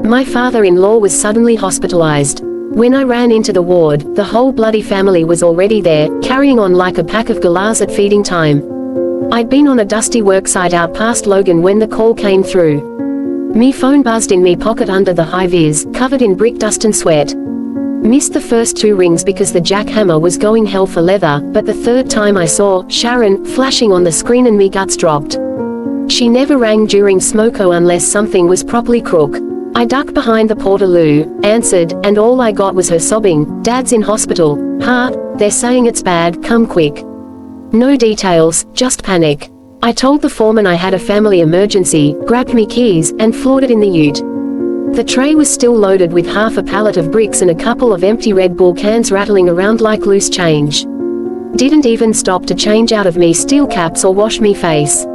My father-in-law was suddenly hospitalized. When I ran into the ward, the whole bloody family was already there, carrying on like a pack of galahs at feeding time. I'd been on a dusty worksite out past Logan when the call came through. Me phone buzzed in me pocket under the high-vis, covered in brick dust and sweat. Missed the first 2 rings because the jackhammer was going hell for leather, but the third time I saw Sharon flashing on the screen and me guts dropped. She never rang during smoko unless something was properly crook. I ducked behind the portaloo, answered, and all I got was her sobbing, "Dad's in hospital. They're saying it's bad, come quick." No details, just panic. I told the foreman I had a family emergency, grabbed me keys, and floored it in the ute. The tray was still loaded with half a pallet of bricks and a couple of empty Red Bull cans rattling around like loose change. Didn't even stop to change out of me steel caps or wash me face.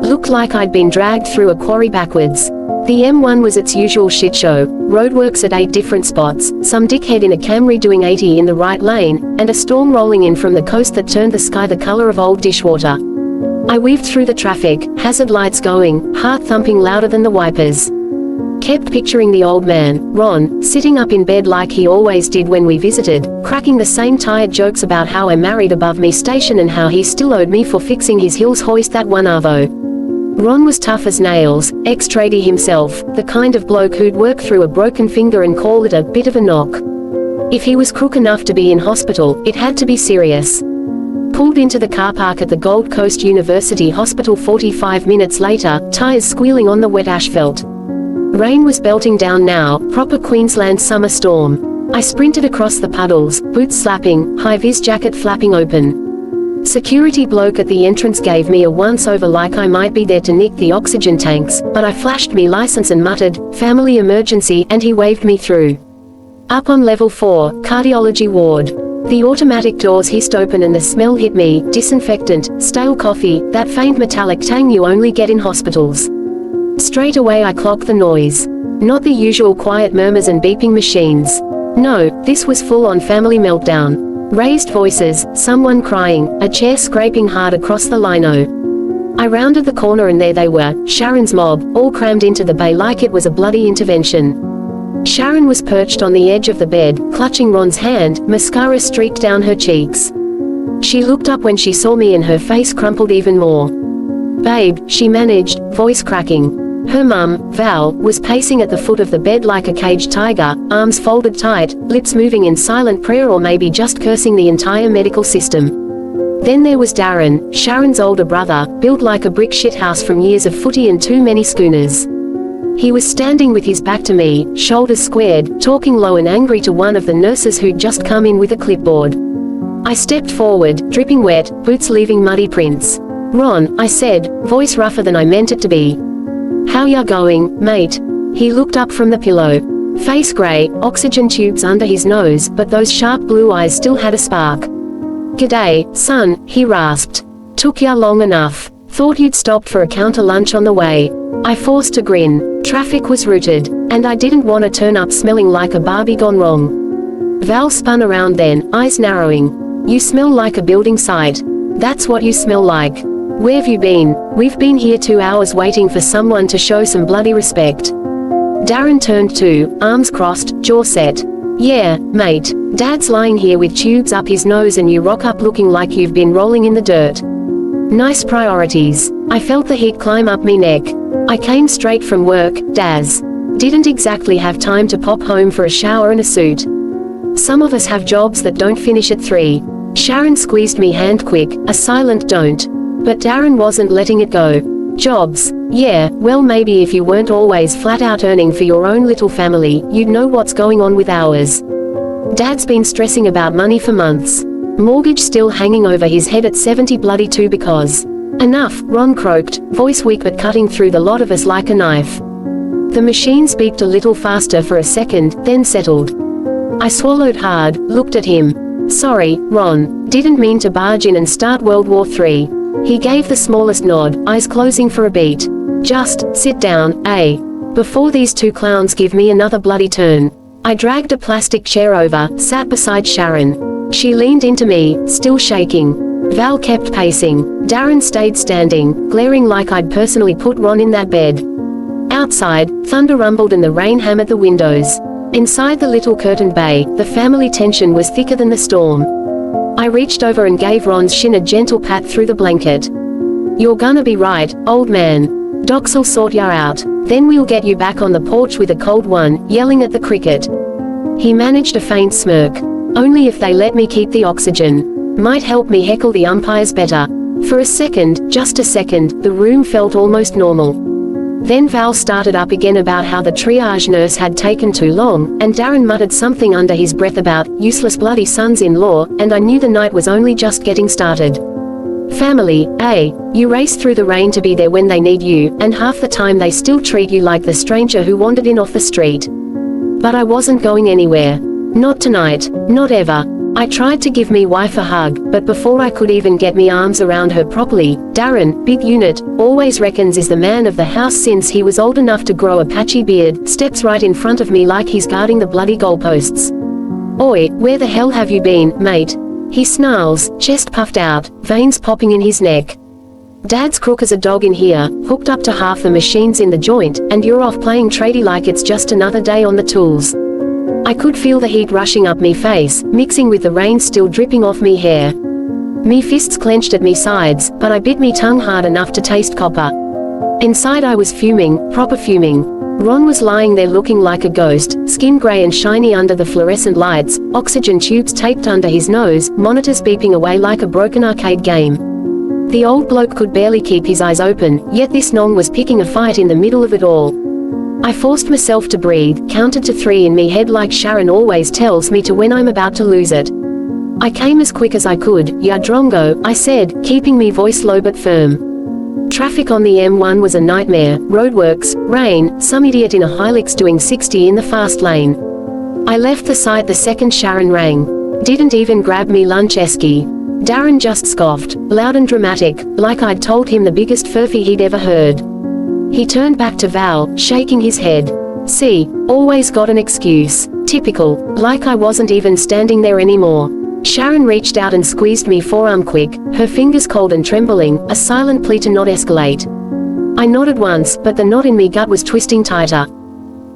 Looked like I'd been dragged through a quarry backwards. The M1 was its usual shit show, roadworks at 8 different spots, some dickhead in a Camry doing 80 in the right lane, and a storm rolling in from the coast that turned the sky the color of old dishwater. I weaved through the traffic, hazard lights going, heart thumping louder than the wipers. Kept picturing the old man, Ron, sitting up in bed like he always did when we visited, cracking the same tired jokes about how I married above me station and how he still owed me for fixing his Hills hoist that one arvo. Ron was tough as nails, ex-tradie himself, the kind of bloke who'd work through a broken finger and call it a bit of a knock. If he was crook enough to be in hospital, it had to be serious. Pulled into the car park at the Gold Coast University Hospital 45 minutes later, tires squealing on the wet asphalt. Rain was belting down now, proper Queensland summer storm. I sprinted across the puddles, boots slapping, high-vis jacket flapping open. Security bloke at the entrance gave me a once-over like I might be there to nick the oxygen tanks, but I flashed me license and muttered, "Family emergency," and he waved me through. Up on level 4, cardiology ward. The automatic doors hissed open and the smell hit me, disinfectant, stale coffee, that faint metallic tang you only get in hospitals. Straight away I clocked the noise. Not the usual quiet murmurs and beeping machines. No, this was full-on family meltdown. Raised voices, someone crying, a chair scraping hard across the lino. I rounded the corner and there they were, Sharon's mob, all crammed into the bay like it was a bloody intervention. Sharon was perched on the edge of the bed, clutching Ron's hand, mascara streaked down her cheeks. She looked up when she saw me and her face crumpled even more. "Babe," she managed, voice cracking. Her mum, Val, was pacing at the foot of the bed like a caged tiger, arms folded tight, lips moving in silent prayer or maybe just cursing the entire medical system. Then there was Darren, Sharon's older brother, built like a brick shithouse from years of footy and too many schooners. He was standing with his back to me, shoulders squared, talking low and angry to one of the nurses who'd just come in with a clipboard. I stepped forward, dripping wet, boots leaving muddy prints. "Ron," I said, voice rougher than I meant it to be. "How ya going, mate?" He looked up from the pillow. Face grey, oxygen tubes under his nose, but those sharp blue eyes still had a spark. "G'day, son," he rasped. "Took ya long enough. Thought you'd stopped for a counter lunch on the way." I forced a grin. Traffic was routed, and I didn't want to turn up smelling like a Barbie gone wrong. Val spun around then, eyes narrowing. "You smell like a building site. That's what you smell like. Where've you been?" "We've been here 2 hours waiting for someone to show some bloody respect." Darren turned too, arms crossed, jaw set. "Yeah, mate. Dad's lying here with tubes up his nose and you rock up looking like you've been rolling in the dirt. Nice priorities." I felt the heat climb up me neck. I came straight from work, Daz. Didn't exactly have time to pop home for a shower and a suit. Some of us have jobs that don't finish at 3. Sharon squeezed me hand quick, a silent don't. But Darren wasn't letting it go. "Jobs? Yeah, well maybe if you weren't always flat out earning for your own little family, you'd know what's going on with ours. Dad's been stressing about money for months. Mortgage still hanging over his head at 72 because." "Enough," Ron croaked, voice weak but cutting through the lot of us like a knife. The machines beeped a little faster for a second, then settled. I swallowed hard, looked at him. "Sorry, Ron. Didn't mean to barge in and start World War III. He gave the smallest nod, eyes closing for a beat. "Just sit down, eh? Before these 2 clowns give me another bloody turn." I dragged a plastic chair over, sat beside Sharon. She leaned into me, still shaking. Val kept pacing. Darren stayed standing, glaring like I'd personally put Ron in that bed. Outside, thunder rumbled and the rain hammered the windows. Inside the little curtained bay, the family tension was thicker than the storm. I reached over and gave Ron's shin a gentle pat through the blanket. "You're gonna be right, old man. Doc'll sort ya out. Then we'll get you back on the porch with a cold one," yelling at the cricket. He managed a faint smirk. "Only if they let me keep the oxygen. Might help me heckle the umpires better." For a second, just a second, the room felt almost normal. Then Val started up again about how the triage nurse had taken too long, and Darren muttered something under his breath about useless bloody sons-in-law, and I knew the night was only just getting started. Family, eh? You race through the rain to be there when they need you, and half the time they still treat you like the stranger who wandered in off the street. But I wasn't going anywhere. Not tonight, not ever. I tried to give me wife a hug, but before I could even get me arms around her properly, Darren, big unit, always reckons is the man of the house since he was old enough to grow a patchy beard, steps right in front of me like he's guarding the bloody goalposts. "Oi, where the hell have you been, mate?" He snarls, chest puffed out, veins popping in his neck. "Dad's crook as a dog in here, hooked up to half the machines in the joint, and you're off playing tradie like it's just another day on the tools." I could feel the heat rushing up me face, mixing with the rain still dripping off me hair. Me fists clenched at me sides, but I bit me tongue hard enough to taste copper. Inside I was fuming, proper fuming. Ron was lying there looking like a ghost, skin grey and shiny under the fluorescent lights, oxygen tubes taped under his nose, monitors beeping away like a broken arcade game. The old bloke could barely keep his eyes open, yet this nong was picking a fight in the middle of it all. I forced myself to breathe, counted to 3 in me head like Sharon always tells me to when I'm about to lose it. I came as quick as I could. "Ya drongo," I said, keeping me voice low but firm. Traffic on the M1 was a nightmare, roadworks, rain, some idiot in a Hilux doing 60 in the fast lane. I left the site the second Sharon rang. Didn't even grab me lunch esky. Darren just scoffed, loud and dramatic, like I'd told him the biggest furphy he'd ever heard. He turned back to Val, shaking his head. "See, always got an excuse. Typical, like I wasn't even standing there anymore." Sharon reached out and squeezed me forearm quick, her fingers cold and trembling, a silent plea to not escalate. I nodded once, but the knot in me gut was twisting tighter.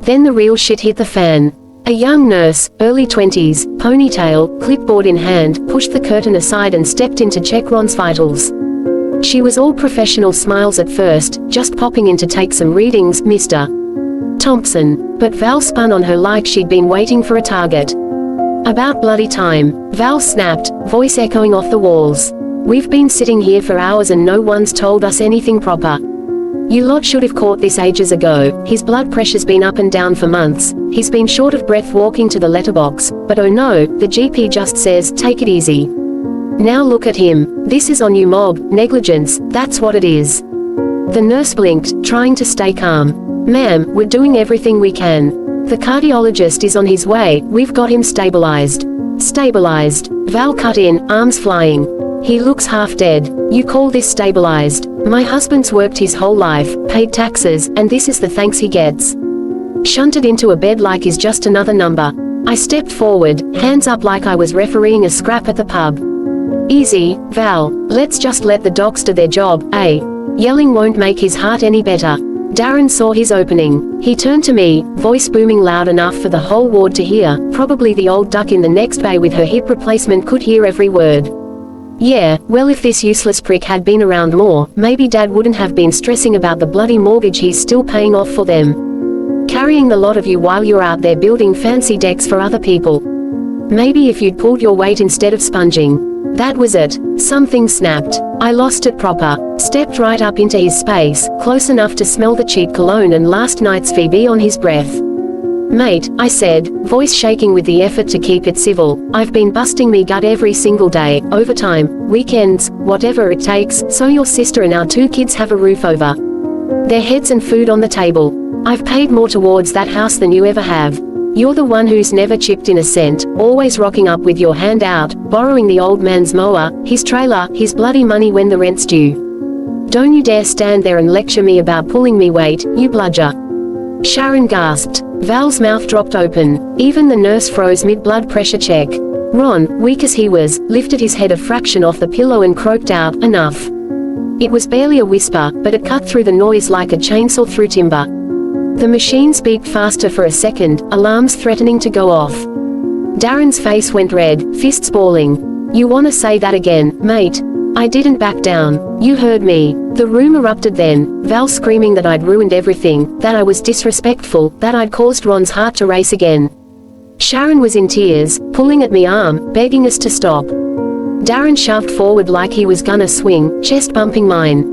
Then the real shit hit the fan. A young nurse, early 20s, ponytail, clipboard in hand, pushed the curtain aside and stepped in to check Ron's vitals. She was all professional smiles at first, just popping in to take some readings, Mr. Thompson. But Val spun on her like she'd been waiting for a target. "About bloody time," Val snapped, voice echoing off the walls. "We've been sitting here for hours and no one's told us anything proper. You lot should have caught this ages ago. His blood pressure's been up and down for months. He's been short of breath walking to the letterbox, but oh no, the GP just says, take it easy. Now look at him. This is on you mob, negligence, that's what it is." The nurse blinked, trying to stay calm. "Ma'am, we're doing everything we can. The cardiologist is on his way, we've got him stabilized." "Stabilized?" Val cut in, arms flying. "He looks half dead. You call this stabilized? My husband's worked his whole life, paid taxes, and this is the thanks he gets. Shunted into a bed like he's just another number." I stepped forward, hands up like I was refereeing a scrap at the pub. "Easy, Val, let's just let the docs do their job, eh? Yelling won't make his heart any better." Darren saw his opening. He turned to me, voice booming loud enough for the whole ward to hear. Probably the old duck in the next bay with her hip replacement could hear every word. "Yeah, well if this useless prick had been around more, maybe Dad wouldn't have been stressing about the bloody mortgage he's still paying off for them. Carrying the lot of you while you're out there building fancy decks for other people. Maybe if you'd pulled your weight instead of sponging." That was it. Something snapped. I lost it proper. Stepped right up into his space, close enough to smell the cheap cologne and last night's Phoebe on his breath. "Mate," I said, voice shaking with the effort to keep it civil, "I've been busting me gut every single day, overtime, weekends, whatever it takes, so your sister and our 2 kids have a roof over their heads and food on the table. I've paid more towards that house than you ever have. You're the one who's never chipped in a cent, always rocking up with your hand out, borrowing the old man's mower, his trailer, his bloody money when the rent's due. Don't you dare stand there and lecture me about pulling me weight, you bludger." Sharon gasped. Val's mouth dropped open. Even the nurse froze mid-blood pressure check. Ron, weak as he was, lifted his head a fraction off the pillow and croaked out, "Enough." It was barely a whisper, but it cut through the noise like a chainsaw through timber. The machines beeped faster for a second, alarms threatening to go off. Darren's face went red, fists balling. "You wanna say that again, mate?" I didn't back down. "You heard me." The room erupted then, Val screaming that I'd ruined everything, that I was disrespectful, that I'd caused Ron's heart to race again. Sharon was in tears, pulling at me arm, begging us to stop. Darren shoved forward like he was gonna swing, chest bumping mine.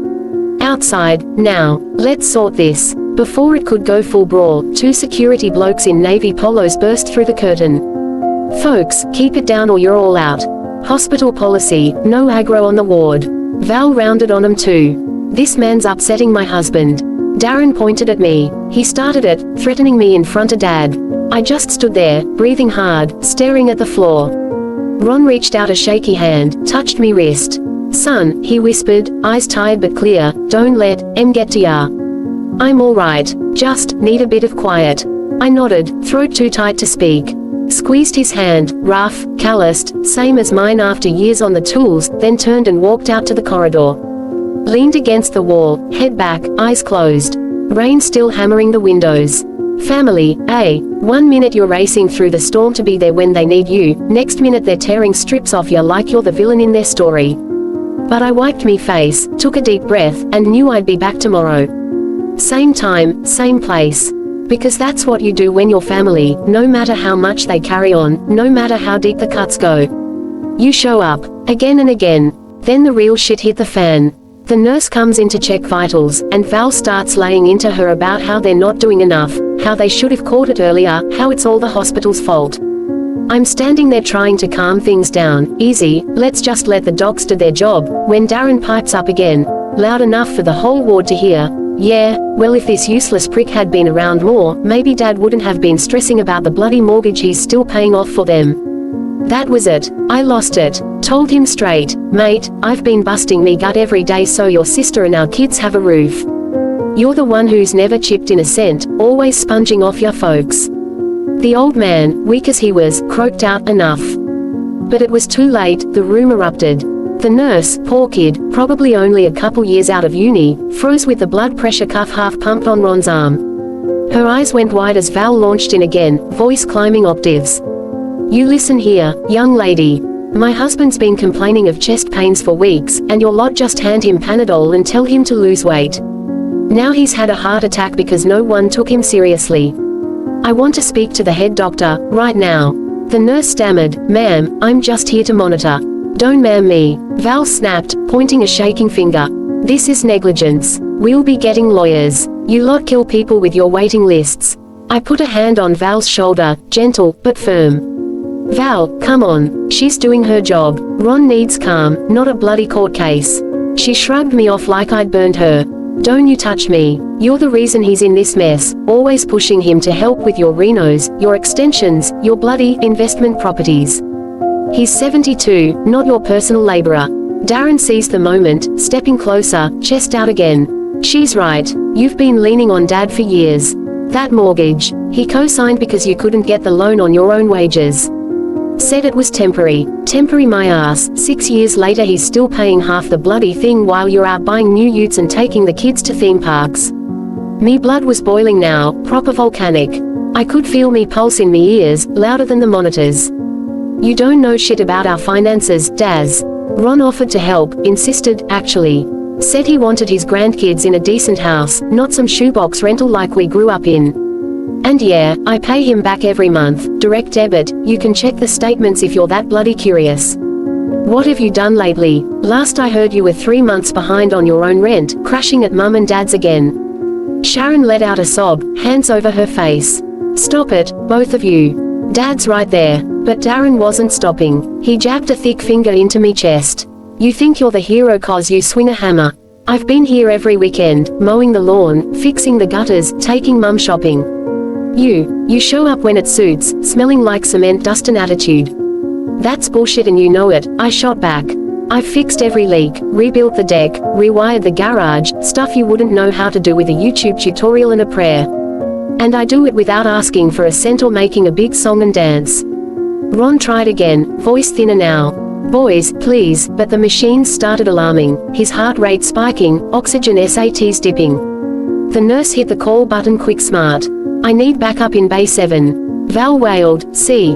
"Outside, now. Let's sort this." Before it could go full brawl, 2 security blokes in navy polos burst through the curtain. "Folks, keep it down or you're all out. Hospital policy, no aggro on the ward." Val rounded on him too. "This man's upsetting my husband." Darren pointed at me. He started it, threatening me in front of Dad. I just stood there, breathing hard, staring at the floor. Ron reached out a shaky hand, touched me wrist. "Son," he whispered, eyes tired but clear, "don't let em get to ya. I'm alright, just need a bit of quiet." I nodded, throat too tight to speak. Squeezed his hand, rough, calloused, same as mine after years on the tools, then turned and walked out to the corridor. Leaned against the wall, head back, eyes closed. Rain still hammering the windows. Family, eh? One minute you're racing through the storm to be there when they need you, next minute they're tearing strips off you like you're the villain in their story. But I wiped me face, took a deep breath, and knew I'd be back tomorrow. Same time, same place. Because that's what you do when you're family, no matter how much they carry on, no matter how deep the cuts go. You show up, again and again. Then the real shit hit the fan. The nurse comes in to check vitals, and Val starts laying into her about how they're not doing enough, how they should have caught it earlier, how it's all the hospital's fault. I'm standing there trying to calm things down. "Easy, let's just let the docs do their job," when Darren pipes up again, loud enough for the whole ward to hear. "Yeah, well if this useless prick had been around more, maybe Dad wouldn't have been stressing about the bloody mortgage he's still paying off for them." That was it. I lost it. Told him straight, "Mate, I've been busting me gut every day so your sister and our kids have a roof. You're the one who's never chipped in a cent, always sponging off your folks." The old man, weak as he was, croaked out, "Enough." But it was too late, the room erupted. The nurse, poor kid, probably only a couple years out of uni, froze with the blood pressure cuff half pumped on Ron's arm. Her eyes went wide as Val launched in again, voice climbing octaves. "You listen here, young lady. My husband's been complaining of chest pains for weeks, and your lot just hand him Panadol and tell him to lose weight. Now he's had a heart attack because no one took him seriously. I want to speak to the head doctor, right now." The nurse stammered, "Ma'am, I'm just here to monitor." "Don't ma'am me," Val snapped, pointing a shaking finger. "This is negligence. We'll be getting lawyers. You lot kill people with your waiting lists." I put a hand on Val's shoulder, gentle, but firm. "Val, come on. She's doing her job. Ron needs calm, not a bloody court case." She shrugged me off like I'd burned her. "Don't you touch me. You're the reason he's in this mess, always pushing him to help with your renos, your extensions, your bloody investment properties. He's 72, not your personal laborer." Darren seized the moment, stepping closer, chest out again. "She's right. You've been leaning on Dad for years. That mortgage, he co-signed because you couldn't get the loan on your own wages. Said it was temporary. Temporary my ass. 6 years later he's still paying half the bloody thing while you're out buying new utes and taking the kids to theme parks." Me blood was boiling now, proper volcanic. I could feel me pulse in me ears, louder than the monitors. "You don't know shit about our finances, Daz." Ron offered to help, insisted, actually. Said he wanted his grandkids in a decent house, not some shoebox rental like we grew up in. "And yeah, I pay him back every month, direct debit, you can check the statements if you're that bloody curious." "What have you done lately? Last I heard you were 3 months behind on your own rent, crashing at Mum and Dad's again." Sharon let out a sob, hands over her face. "Stop it, both of you. Dad's right there." But Darren wasn't stopping. He jabbed a thick finger into me chest. "You think you're the hero 'cause you swing a hammer. I've been here every weekend, mowing the lawn, fixing the gutters, taking Mum shopping. You show up when it suits, smelling like cement dust and attitude. That's bullshit and you know it," I shot back. "I've fixed every leak, rebuilt the deck, rewired the garage, stuff you wouldn't know how to do with a YouTube tutorial and a prayer. And I do it without asking for a cent or making a big song and dance." Ron tried again, voice thinner now. "Boys, please," but the machines started alarming, his heart rate spiking, oxygen SATs dipping. The nurse hit the call button quick smart. I need backup in Bay 7. Val wailed, see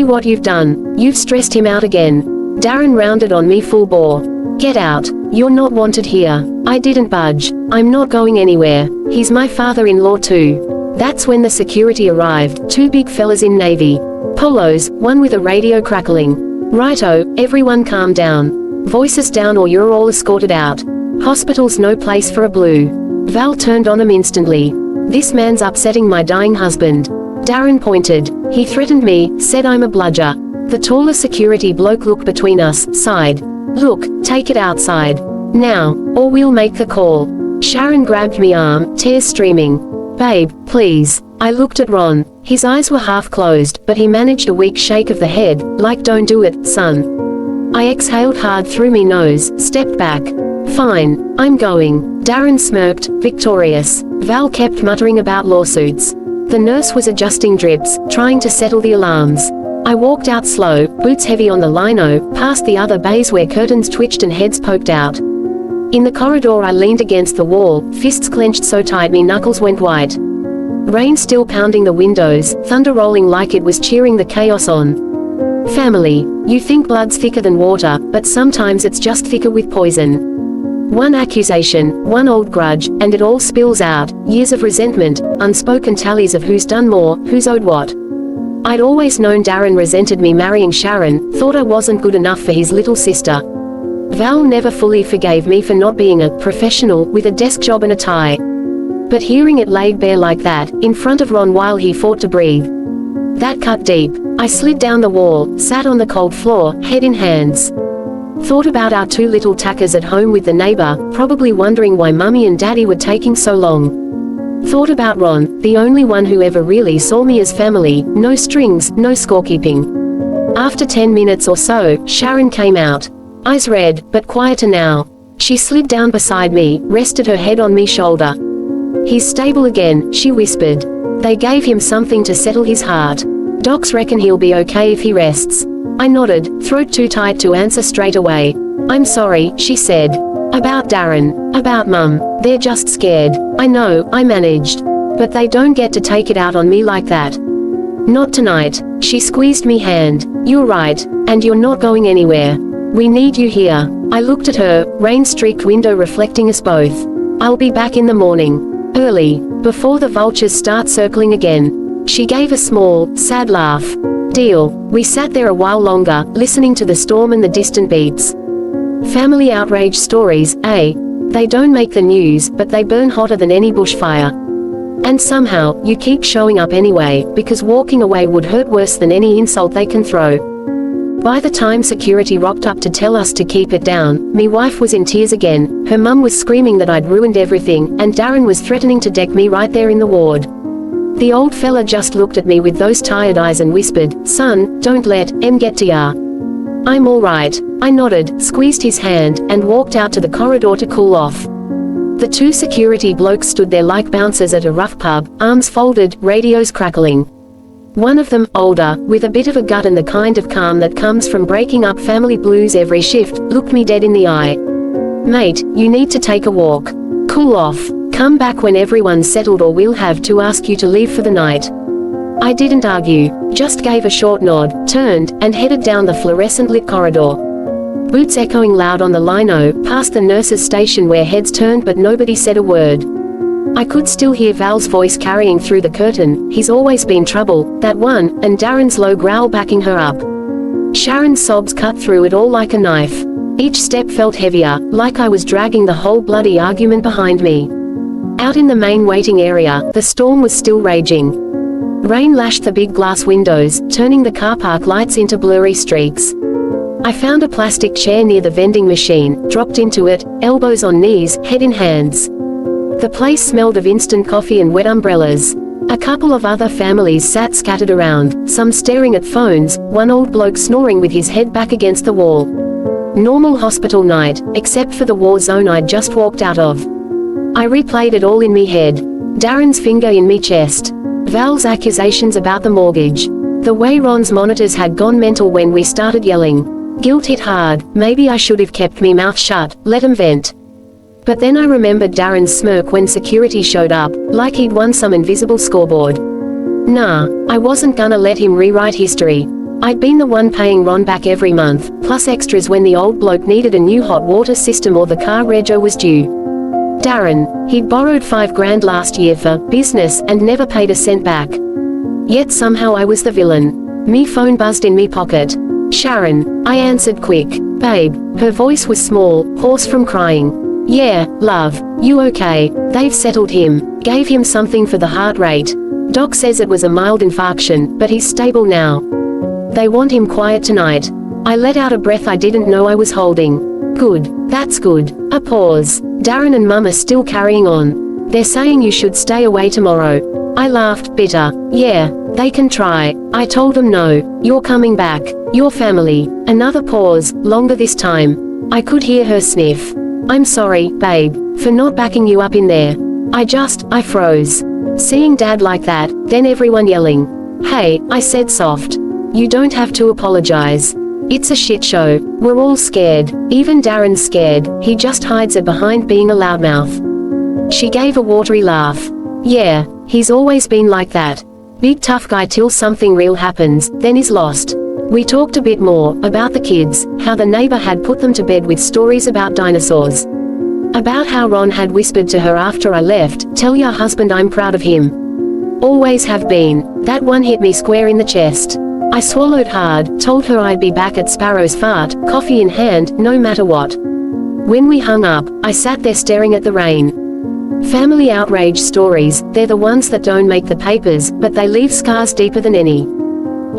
what you've done. You've stressed him out again. Darren rounded on me full bore. Get out. You're not wanted here. I didn't budge. I'm not going anywhere. He's my father-in-law too. That's when the security arrived, 2 big fellas in navy polos, one with a radio crackling. Righto, everyone calm down. Voices down or you're all escorted out. Hospital's no place for a blue. Val turned on him instantly. This man's upsetting my dying husband. Darren pointed. He threatened me, said I'm a bludger. The taller security bloke looked between us, sighed. Look, take it outside. Now, or we'll make the call. Sharon grabbed me arm, tears streaming. Babe, please. I looked at Ron. His eyes were half closed, but he managed a weak shake of the head, like don't do it, son. I exhaled hard through me nose, stepped back. Fine, I'm going. Darren smirked, victorious. Val kept muttering about lawsuits. The nurse was adjusting drips, trying to settle the alarms. I walked out slow, boots heavy on the lino, past the other bays where curtains twitched and heads poked out. In the corridor I leaned against the wall, fists clenched so tight me knuckles went white. Rain still pounding the windows, thunder rolling like it was cheering the chaos on. Family. You think blood's thicker than water, but sometimes it's just thicker with poison. One accusation, one old grudge, and it all spills out, years of resentment, unspoken tallies of who's done more, who's owed what. I'd always known Darren resented me marrying Sharon, thought I wasn't good enough for his little sister. Val never fully forgave me for not being a professional with a desk job and a tie. But hearing it laid bare like that, in front of Ron while he fought to breathe, that cut deep. I slid down the wall, sat on the cold floor, head in hands. Thought about our 2 little tackers at home with the neighbor, probably wondering why Mummy and Daddy were taking so long. Thought about Ron, the only one who ever really saw me as family, no strings, no scorekeeping. After 10 minutes or so, Sharon came out. Eyes red, but quieter now. She slid down beside me, rested her head on me shoulder. He's stable again, she whispered. They gave him something to settle his heart. Docs reckon he'll be okay if he rests. I nodded, throat too tight to answer straight away. I'm sorry, she said. About Darren. About Mum. They're just scared. I know, I managed. But they don't get to take it out on me like that. Not tonight. She squeezed me hand. You're right. And you're not going anywhere. We need you here. I looked at her, rain-streaked window reflecting us both. I'll be back in the morning. Early. Before the vultures start circling again. She gave a small, sad laugh. Deal. We sat there a while longer, listening to the storm and the distant beats. Family outrage stories, eh? They don't make the news, but they burn hotter than any bushfire. And somehow, you keep showing up anyway, because walking away would hurt worse than any insult they can throw. By the time security rocked up to tell us to keep it down, me wife was in tears again, her mum was screaming that I'd ruined everything, and Darren was threatening to deck me right there in the ward. The old fella just looked at me with those tired eyes and whispered, son, don't let em get to ya. I'm alright. I nodded, squeezed his hand, and walked out to the corridor to cool off. The 2 security blokes stood there like bouncers at a rough pub, arms folded, radios crackling. One of them, older, with a bit of a gut and the kind of calm that comes from breaking up family blues every shift, looked me dead in the eye. Mate, you need to take a walk. Cool off. Come back when everyone's settled or we'll have to ask you to leave for the night. I didn't argue, just gave a short nod, turned, and headed down the fluorescent lit corridor. Boots echoing loud on the lino, past the nurse's station where heads turned but nobody said a word. I could still hear Val's voice carrying through the curtain, he's always been trouble, that one, and Darren's low growl backing her up. Sharon's sobs cut through it all like a knife. Each step felt heavier, like I was dragging the whole bloody argument behind me. Out in the main waiting area, the storm was still raging. Rain lashed the big glass windows, turning the car park lights into blurry streaks. I found a plastic chair near the vending machine, dropped into it, elbows on knees, head in hands. The place smelled of instant coffee and wet umbrellas. A couple of other families sat scattered around, some staring at phones, one old bloke snoring with his head back against the wall. Normal hospital night, except for the war zone I'd just walked out of. I replayed it all in me head. Darren's finger in me chest. Val's accusations about the mortgage. The way Ron's monitors had gone mental when we started yelling. Guilt hit hard, maybe I should have kept me mouth shut, let 'em vent. But then I remembered Darren's smirk when security showed up, like he'd won some invisible scoreboard. Nah, I wasn't gonna let him rewrite history. I'd been the one paying Ron back every month, plus extras when the old bloke needed a new hot water system or the car rego was due. Darren, he'd borrowed $5 grand last year for business and never paid a cent back. Yet somehow I was the villain. Me phone buzzed in me pocket. Sharon, I answered quick. Babe, her voice was small, hoarse from crying. Yeah, love, you okay? They've settled him, gave him something for the heart rate. Doc says it was a mild infarction, but he's stable now. They want him quiet tonight. I let out a breath I didn't know I was holding. Good, that's good. A pause. Darren and Mum are still carrying on. They're saying you should stay away tomorrow. I laughed, bitter. Yeah, they can try. I told them no, you're coming back. Your family. Another pause, longer this time. I could hear her sniff. I'm sorry, babe, for not backing you up in there. I froze. Seeing Dad like that, then everyone yelling. Hey, I said soft. You don't have to apologize. It's a shit show. We're all scared. Even Darren's scared. He just hides it behind being a loudmouth. She gave a watery laugh. Yeah, he's always been like that. Big tough guy till something real happens, then is lost. We talked a bit more, about the kids, how the neighbor had put them to bed with stories about dinosaurs. About how Ron had whispered to her after I left, tell your husband I'm proud of him. Always have been. That one hit me square in the chest. I swallowed hard, told her I'd be back at Sparrow's Fart, coffee in hand, no matter what. When we hung up, I sat there staring at the rain. Family outrage stories, they're the ones that don't make the papers, but they leave scars deeper than any.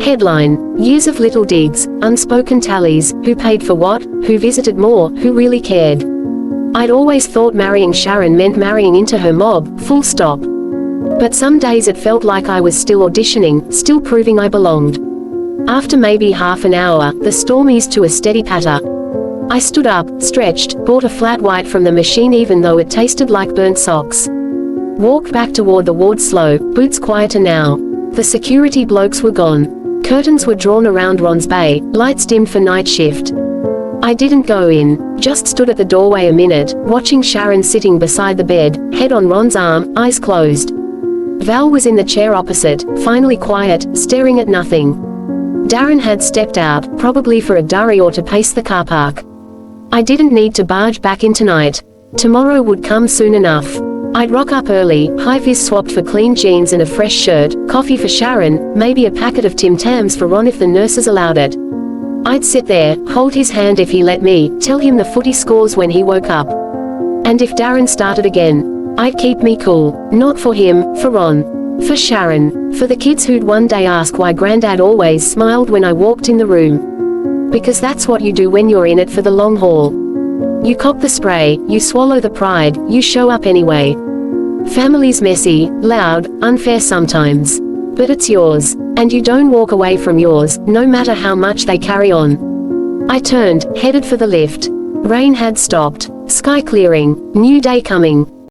Headline, years of little digs, unspoken tallies, who paid for what, who visited more, who really cared. I'd always thought marrying Sharon meant marrying into her mob, full stop. But some days it felt like I was still auditioning, still proving I belonged. After maybe half an hour, the storm eased to a steady patter. I stood up, stretched, bought a flat white from the machine even though it tasted like burnt socks. Walked back toward the ward slow, boots quieter now. The security blokes were gone. Curtains were drawn around Ron's bay, lights dimmed for night shift. I didn't go in, just stood at the doorway a minute, watching Sharon sitting beside the bed, head on Ron's arm, eyes closed. Val was in the chair opposite, finally quiet, staring at nothing. Darren had stepped out, probably for a durry or to pace the car park. I didn't need to barge back in tonight. Tomorrow would come soon enough. I'd rock up early, high-vis swapped for clean jeans and a fresh shirt, coffee for Sharon, maybe a packet of Tim Tams for Ron if the nurses allowed it. I'd sit there, hold his hand if he let me, tell him the footy scores when he woke up. And if Darren started again, I'd keep me cool, not for him, for Ron. For Sharon, for the kids who'd one day ask why Grandad always smiled when I walked in the room. Because that's what you do when you're in it for the long haul. You cop the spray, you swallow the pride, you show up anyway. Family's messy, loud, unfair sometimes. But it's yours. And you don't walk away from yours, no matter how much they carry on. I turned, headed for the lift. Rain had stopped. Sky clearing. New day coming.